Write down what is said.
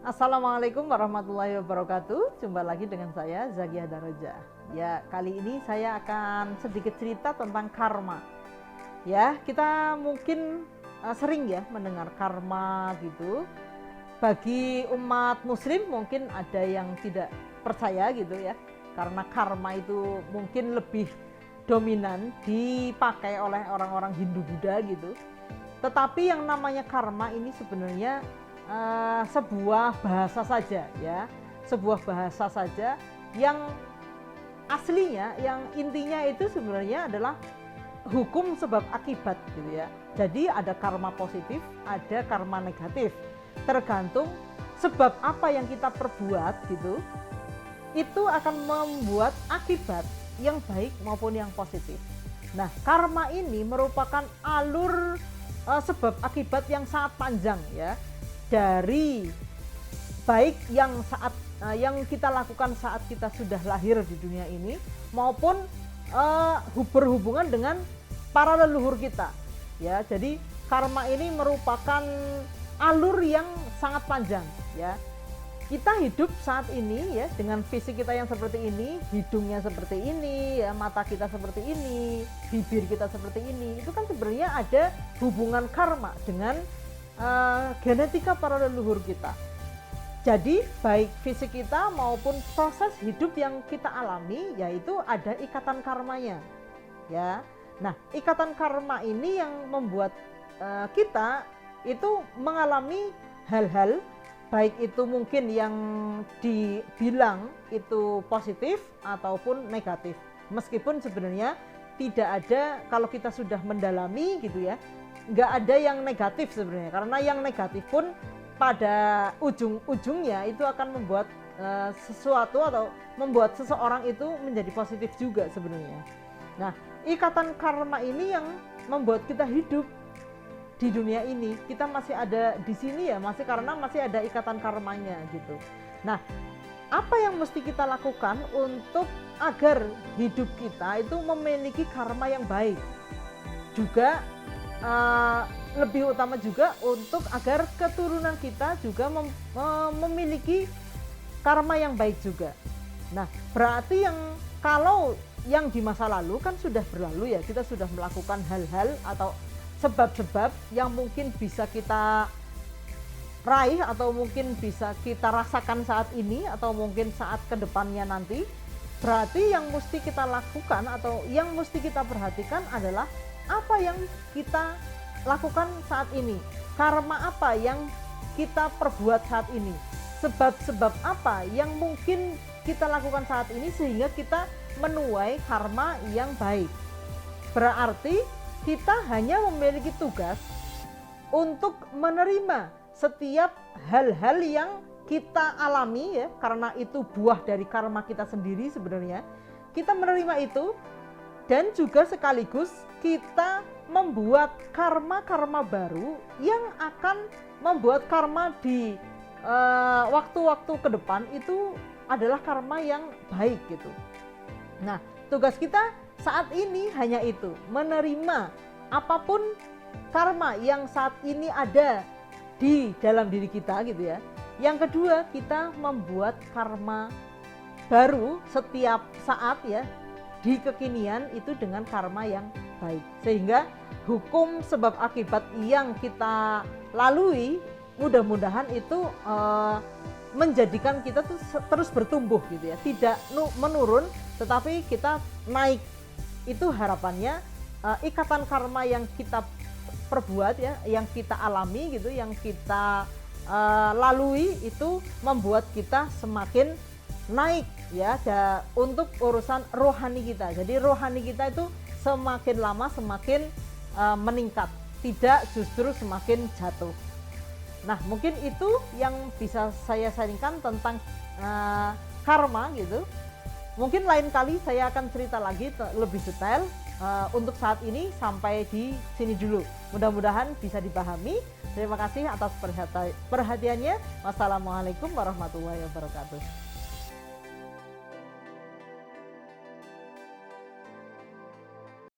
Assalamualaikum warahmatullahi wabarakatuh. Jumpa lagi dengan saya Zakia Daraja. Ya, kali ini saya akan sedikit cerita tentang karma. Ya, kita mungkin sering ya mendengar karma gitu. Bagi umat muslim mungkin ada yang tidak percaya gitu ya. Karena karma itu mungkin lebih dominan dipakai oleh orang-orang Hindu Buddha gitu. Tetapi yang namanya karma ini sebenarnya sebuah bahasa saja ya, sebuah bahasa saja yang aslinya, yang intinya itu sebenarnya adalah hukum sebab akibat gitu ya. Jadi ada karma positif, ada karma negatif, tergantung sebab apa yang kita perbuat gitu, itu akan membuat akibat yang baik maupun yang positif. Nah, karma ini merupakan alur sebab akibat yang sangat panjang ya, dari baik yang yang kita lakukan saat kita sudah lahir di dunia ini maupun berhubungan dengan para leluhur kita ya. Jadi karma ini merupakan alur yang sangat panjang ya. Kita hidup saat ini ya dengan fisik kita yang seperti ini, hidungnya seperti ini ya, mata kita seperti ini, bibir kita seperti ini. Itu kan sebenarnya ada hubungan karma dengan genetika para leluhur kita. Jadi baik fisik kita maupun proses hidup yang kita alami, yaitu ada ikatan karmanya ya. Nah, ikatan karma ini yang membuat kita itu mengalami hal-hal, baik itu mungkin yang dibilang itu positif ataupun negatif. Meskipun sebenarnya tidak ada, kalau kita sudah mendalami gitu ya, nggak ada yang negatif sebenarnya, karena yang negatif pun pada ujung-ujungnya itu akan membuat sesuatu atau membuat seseorang itu menjadi positif juga sebenarnya. Nah, ikatan karma ini yang membuat kita hidup di dunia ini, kita masih ada di sini ya, masih karena masih ada ikatan karmanya gitu. Nah, apa yang mesti kita lakukan untuk agar hidup kita itu memiliki karma yang baik? Juga lebih utama juga untuk agar keturunan kita juga memiliki karma yang baik juga. Nah, berarti kalau yang di masa lalu kan sudah berlalu ya, kita sudah melakukan hal-hal atau sebab-sebab yang mungkin bisa kita raih atau mungkin bisa kita rasakan saat ini atau mungkin saat kedepannya nanti. Berarti yang mesti kita lakukan atau yang mesti kita perhatikan adalah apa yang kita lakukan saat ini, karma apa yang kita perbuat saat ini, sebab-sebab apa yang mungkin kita lakukan saat ini sehingga kita menuai karma yang baik. Berarti kita hanya memiliki tugas untuk menerima setiap hal-hal yang kita alami ya, karena itu buah dari karma kita sendiri sebenarnya. Kita menerima itu dan juga sekaligus kita membuat karma-karma baru yang akan membuat karma di waktu-waktu ke depan itu adalah karma yang baik gitu. Nah, tugas kita saat ini hanya itu, menerima apapun karma yang saat ini ada di dalam diri kita gitu ya. Yang kedua, kita membuat karma baru setiap saat ya, di kekinian itu dengan karma yang baik, sehingga hukum sebab akibat yang kita lalui mudah-mudahan itu menjadikan kita tuh terus bertumbuh gitu ya, tidak menurun tetapi kita naik. Itu harapannya ikatan karma yang kita perbuat ya, yang kita alami gitu, yang kita lalui itu membuat kita semakin naik ya, untuk urusan rohani kita. Jadi rohani kita itu semakin lama semakin meningkat, tidak justru semakin jatuh. Nah, mungkin itu yang bisa saya sharingkan tentang karma gitu. Mungkin lain kali saya akan cerita lagi lebih detail. Untuk saat ini sampai di sini dulu. Mudah-mudahan bisa dipahami. Terima kasih atas perhatiannya. Wassalamualaikum warahmatullahi wabarakatuh.